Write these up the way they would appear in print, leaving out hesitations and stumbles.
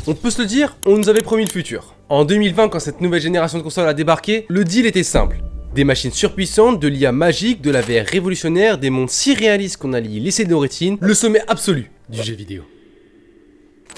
On peut se le dire, on nous avait promis le futur. En 2020, quand cette nouvelle génération de consoles a débarqué, le deal était simple. Des machines surpuissantes, de l'IA magique, de la VR révolutionnaire, des mondes si réalistes qu'on allie l'essai de nos rétines, le sommet absolu du jeu vidéo.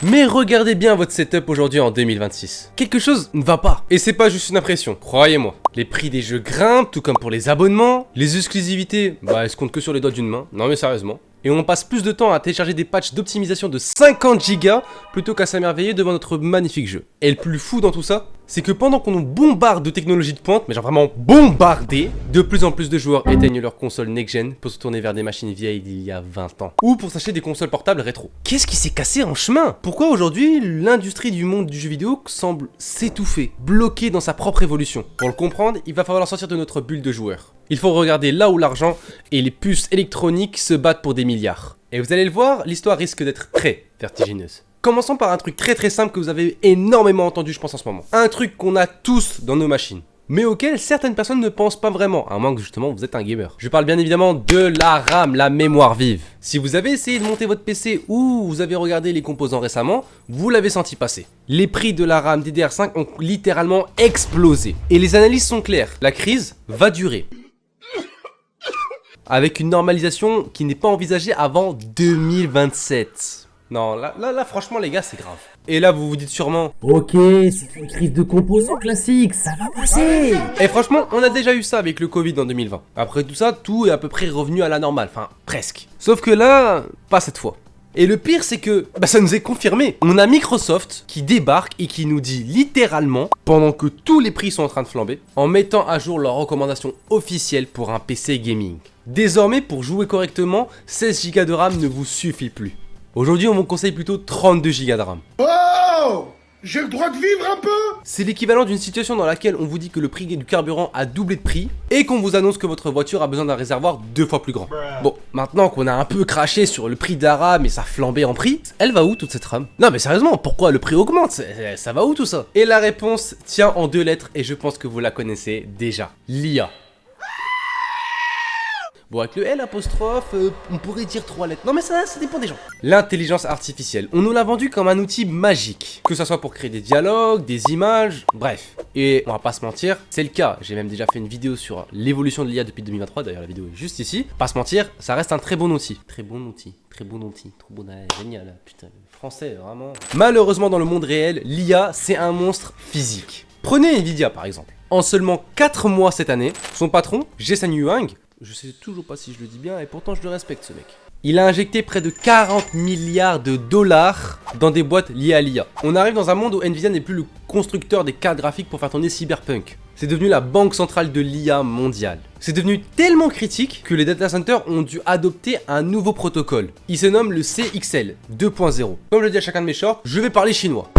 Mais regardez bien votre setup aujourd'hui en 2026. Quelque chose ne va pas. Et c'est pas juste une impression, croyez-moi. Les prix des jeux grimpent, tout comme pour les abonnements. Les exclusivités, elles se comptent que sur les doigts d'une main. Non mais sérieusement. Et on passe plus de temps à télécharger des patchs d'optimisation de 50 Go plutôt qu'à s'émerveiller devant notre magnifique jeu. Et le plus fou dans tout ça, c'est que pendant qu'on nous bombarde de technologies de pointe, mais genre vraiment bombardé, de plus en plus de joueurs éteignent leur console next-gen pour se tourner vers des machines vieilles d'il y a 20 ans. Ou pour s'acheter des consoles portables rétro. Qu'est-ce qui s'est cassé en chemin? Pourquoi aujourd'hui l'industrie du monde du jeu vidéo semble s'étouffer, bloquée dans sa propre évolution? Pour le comprendre, il va falloir sortir de notre bulle de joueurs. Il faut regarder là où l'argent et les puces électroniques se battent pour des milliards. Et vous allez le voir, l'histoire risque d'être très vertigineuse. Commençons par un truc très simple que vous avez énormément entendu je pense en ce moment. Un truc qu'on a tous dans nos machines, mais auquel certaines personnes ne pensent pas vraiment, à moins que justement vous êtes un gamer. Je parle bien évidemment de la RAM, la mémoire vive. Si vous avez essayé de monter votre PC ou vous avez regardé les composants récemment, vous l'avez senti passer. Les prix de la RAM DDR5 ont littéralement explosé. Et les analyses sont claires, la crise va durer. Avec une normalisation qui n'est pas envisagée avant 2027. Non, là, franchement, les gars, c'est grave. Et là, vous vous dites sûrement... Ok, c'est une crise de composants classique, ça va passer. Et franchement, on a déjà eu ça avec le Covid en 2020. Après tout ça, tout est à peu près revenu à la normale, enfin, presque. Sauf que là, pas cette fois. Et le pire, c'est que ça nous est confirmé. On a Microsoft qui débarque et qui nous dit littéralement, pendant que tous les prix sont en train de flamber, en mettant à jour leurs recommandations officielles pour un PC gaming. Désormais, pour jouer correctement, 16 Go de RAM ne vous suffit plus. Aujourd'hui, on vous conseille plutôt 32 Go de RAM. Oh! J'ai le droit de vivre un peu? C'est l'équivalent d'une situation dans laquelle on vous dit que le prix du carburant a doublé de prix et qu'on vous annonce que votre voiture a besoin d'un réservoir 2 fois plus grand. Bon, maintenant qu'on a un peu craché sur le prix de la RAM et ça flambé en prix, elle va où toute cette RAM? Non mais sérieusement, pourquoi le prix augmente? Ça va où tout ça? Et la réponse tient en 2 lettres et je pense que vous la connaissez déjà. L'IA. Bon, avec le L apostrophe, on pourrait dire 3 lettres. Non mais ça dépend des gens. L'intelligence artificielle, on nous l'a vendu comme un outil magique. Que ça soit pour créer des dialogues, des images, bref. Et on va pas se mentir, c'est le cas. J'ai même déjà fait une vidéo sur l'évolution de l'IA depuis 2023, d'ailleurs la vidéo est juste ici. Pas se mentir, ça reste un très bon outil. Très bon outil, trop bon, génial, putain, le français, vraiment. Malheureusement dans le monde réel, l'IA c'est un monstre physique. Prenez Nvidia par exemple. En seulement 4 mois cette année, son patron, Jensen Huang, je sais toujours pas si je le dis bien et pourtant je le respecte ce mec. Il a injecté près de 40 milliards de dollars dans des boîtes liées à l'IA. On arrive dans un monde où Nvidia n'est plus le constructeur des cartes graphiques pour faire tourner Cyberpunk. C'est devenu la banque centrale de l'IA mondiale. C'est devenu tellement critique que les data centers ont dû adopter un nouveau protocole. Il se nomme le CXL 2.0. Comme je le dis à chacun de mes shorts, je vais parler chinois.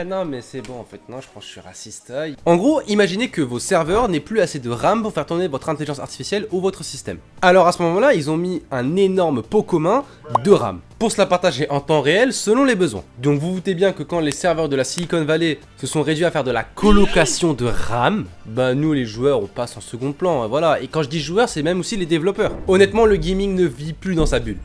Non mais c'est bon en fait, non je pense que je suis raciste. En gros, imaginez que vos serveurs n'aient plus assez de RAM pour faire tourner votre intelligence artificielle ou votre système. Alors à ce moment-là, ils ont mis un énorme pot commun de RAM pour se la partager en temps réel selon les besoins. Donc vous vous doutez bien que quand les serveurs de la Silicon Valley se sont réduits à faire de la colocation de RAM, nous les joueurs on passe en second plan, voilà. Et quand je dis joueurs, c'est même aussi les développeurs. Honnêtement, le gaming ne vit plus dans sa bulle.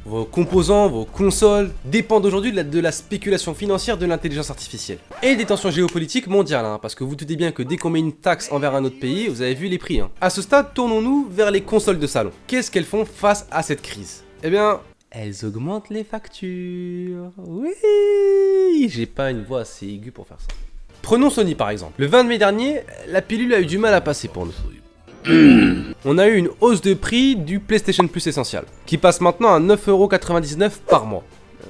Vos composants, vos consoles dépendent aujourd'hui de la spéculation financière de l'intelligence artificielle. Et des tensions géopolitiques mondiales, parce que vous doutez bien que dès qu'on met une taxe envers un autre pays, vous avez vu les prix. À ce stade, tournons-nous vers les consoles de salon. Qu'est-ce qu'elles font face à cette crise? Eh bien, elles augmentent les factures. Oui, j'ai pas une voix assez aiguë pour faire ça. Prenons Sony par exemple. Le 20 mai dernier, la pilule a eu du mal à passer pour nous. On a eu une hausse de prix du PlayStation Plus Essential, qui passe maintenant à 9,99€ par mois.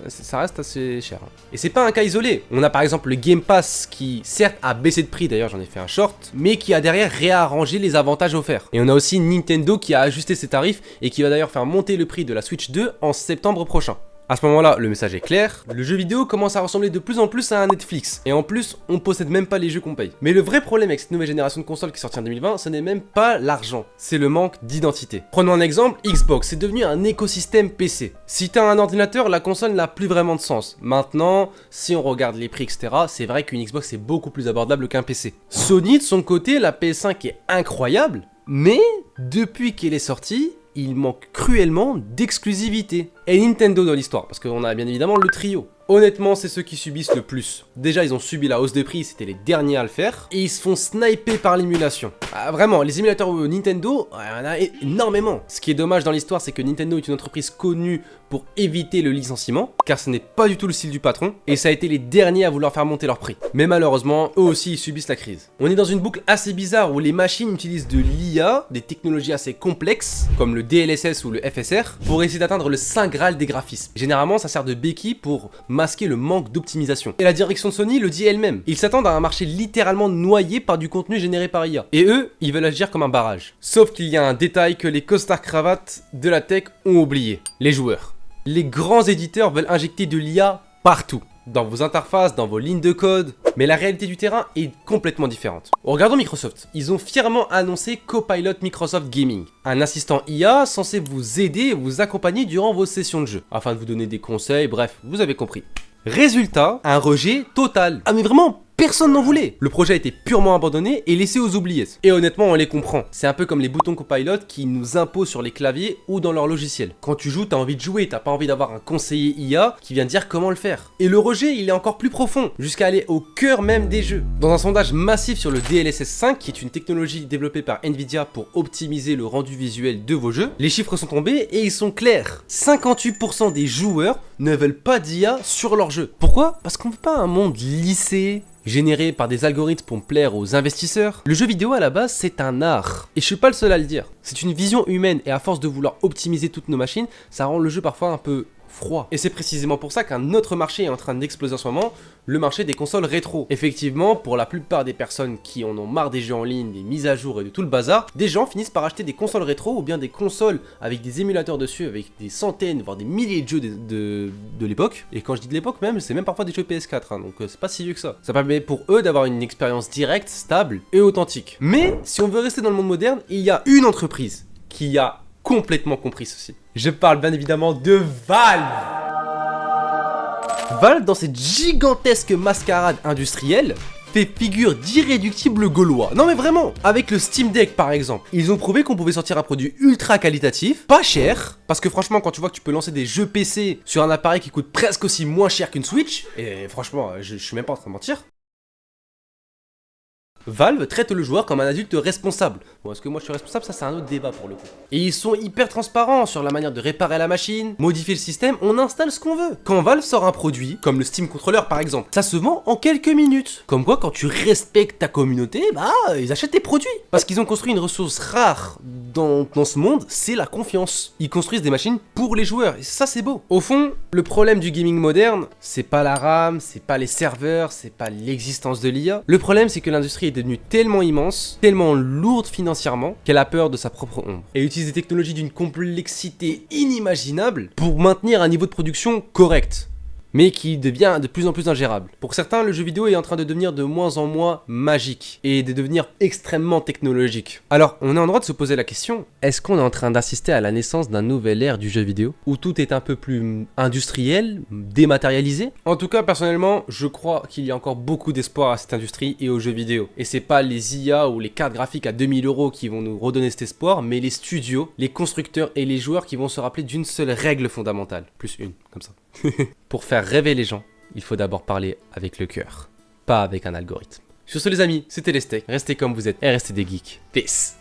Ça reste assez cher. Et c'est pas un cas isolé. On a par exemple le Game Pass qui certes a baissé de prix, d'ailleurs j'en ai fait un short, mais qui a derrière réarrangé les avantages offerts. Et on a aussi Nintendo qui a ajusté ses tarifs et qui va d'ailleurs faire monter le prix de la Switch 2 en septembre prochain. À ce moment-là, le message est clair, le jeu vidéo commence à ressembler de plus en plus à un Netflix. Et en plus, on possède même pas les jeux qu'on paye. Mais le vrai problème avec cette nouvelle génération de consoles qui est sortie en 2020, ce n'est même pas l'argent, c'est le manque d'identité. Prenons un exemple, Xbox, c'est devenu un écosystème PC. Si t'as un ordinateur, la console n'a plus vraiment de sens. Maintenant, si on regarde les prix, etc., c'est vrai qu'une Xbox est beaucoup plus abordable qu'un PC. Sony, de son côté, la PS5 est incroyable, mais depuis qu'elle est sortie, il manque cruellement d'exclusivité. et Nintendo dans l'histoire, parce qu'on a bien évidemment le trio. Honnêtement, c'est ceux qui subissent le plus. Déjà, ils ont subi la hausse de prix, c'était les derniers à le faire, et ils se font sniper par l'émulation. Ah, vraiment, les émulateurs Nintendo, il y en a énormément. Ce qui est dommage dans l'histoire, c'est que Nintendo est une entreprise connue pour éviter le licenciement, car ce n'est pas du tout le style du patron, et ça a été les derniers à vouloir faire monter leur prix. Mais malheureusement, eux aussi, ils subissent la crise. On est dans une boucle assez bizarre où les machines utilisent de l'IA, des technologies assez complexes, comme le DLSS ou le FSR, pour essayer d'atteindre le saint graal des graphismes. Généralement, ça sert de béquille pour masquer le manque d'optimisation. Et la direction de Sony le dit elle-même. Ils s'attendent à un marché littéralement noyé par du contenu généré par IA. Et eux, ils veulent agir comme un barrage. Sauf qu'il y a un détail que les costards cravates de la tech ont oublié. Les joueurs. Les grands éditeurs veulent injecter de l'IA partout. Dans vos interfaces, dans vos lignes de code. Mais la réalité du terrain est complètement différente. Regardons Microsoft. Ils ont fièrement annoncé Copilot Microsoft Gaming. Un assistant IA censé vous aider et vous accompagner durant vos sessions de jeu. Afin de vous donner des conseils, bref, vous avez compris. Résultat, un rejet total. Ah mais vraiment, personne n'en voulait. Le projet a été purement abandonné et laissé aux oubliettes. Et honnêtement, on les comprend. C'est un peu comme les boutons Copilot qui nous imposent sur les claviers ou dans leur logiciel. Quand tu joues, t'as envie de jouer, t'as pas envie d'avoir un conseiller IA qui vient dire comment le faire. Et le rejet, il est encore plus profond, jusqu'à aller au cœur même des jeux. Dans un sondage massif sur le DLSS 5, qui est une technologie développée par Nvidia pour optimiser le rendu visuel de vos jeux, les chiffres sont tombés et ils sont clairs. 58% des joueurs ne veulent pas d'IA sur leur jeu. Pourquoi? Parce qu'on veut pas un monde lissé, généré par des algorithmes pour plaire aux investisseurs. Le jeu vidéo à la base c'est un art, et je suis pas le seul à le dire. C'est une vision humaine et à force de vouloir optimiser toutes nos machines, ça rend le jeu parfois un peu froid. Et c'est précisément pour ça qu'un autre marché est en train d'exploser en ce moment, le marché des consoles rétro. Effectivement, pour la plupart des personnes qui en ont marre des jeux en ligne, des mises à jour et de tout le bazar, des gens finissent par acheter des consoles rétro ou bien des consoles avec des émulateurs dessus, avec des centaines, voire des milliers de jeux de l'époque. Et quand je dis de l'époque même, c'est même parfois des jeux PS4, hein, donc c'est pas si vieux que ça. Ça permet pour eux d'avoir une expérience directe, stable et authentique. Mais si on veut rester dans le monde moderne, il y a une entreprise qui a complètement compris ceci. Je parle bien évidemment de Valve. Valve, dans cette gigantesque mascarade industrielle, fait figure d'irréductible gaulois. Non mais vraiment, avec le Steam Deck par exemple, ils ont prouvé qu'on pouvait sortir un produit ultra qualitatif, pas cher, parce que franchement quand tu vois que tu peux lancer des jeux PC sur un appareil qui coûte presque aussi moins cher qu'une Switch, et franchement je suis même pas en train de mentir, Valve traite le joueur comme un adulte responsable. Bon, est-ce que moi je suis responsable? Ça c'est un autre débat pour le coup. Et ils sont hyper transparents sur la manière de réparer la machine, modifier le système, on installe ce qu'on veut. Quand Valve sort un produit, comme le Steam Controller par exemple, ça se vend en quelques minutes. Comme quoi quand tu respectes ta communauté, bah ils achètent tes produits. Parce qu'ils ont construit une ressource rare dans ce monde, c'est la confiance. Ils construisent des machines pour les joueurs, et ça c'est beau. Au fond, le problème du gaming moderne, c'est pas la RAM, c'est pas les serveurs, c'est pas l'existence de l'IA. Le problème c'est que l'industrie est devenue tellement immense, tellement lourde financièrement, qu'elle a peur de sa propre ombre. Et utilise des technologies d'une complexité inimaginable pour maintenir un niveau de production correct, mais qui devient de plus en plus ingérable. Pour certains, le jeu vidéo est en train de devenir de moins en moins magique, et de devenir extrêmement technologique. Alors, on est en droit de se poser la question, est-ce qu'on est en train d'assister à la naissance d'un nouvel ère du jeu vidéo, où tout est un peu plus industriel, dématérialisé? En tout cas, personnellement, je crois qu'il y a encore beaucoup d'espoir à cette industrie et aux jeux vidéo. Et c'est pas les IA ou les cartes graphiques à 2000 € qui vont nous redonner cet espoir, mais les studios, les constructeurs et les joueurs qui vont se rappeler d'une seule règle fondamentale. Plus une, comme ça. Pour faire rêver les gens, il faut d'abord parler avec le cœur, pas avec un algorithme. Sur ce les amis, c'était les steaks, restez comme vous êtes et restez des geeks. Peace.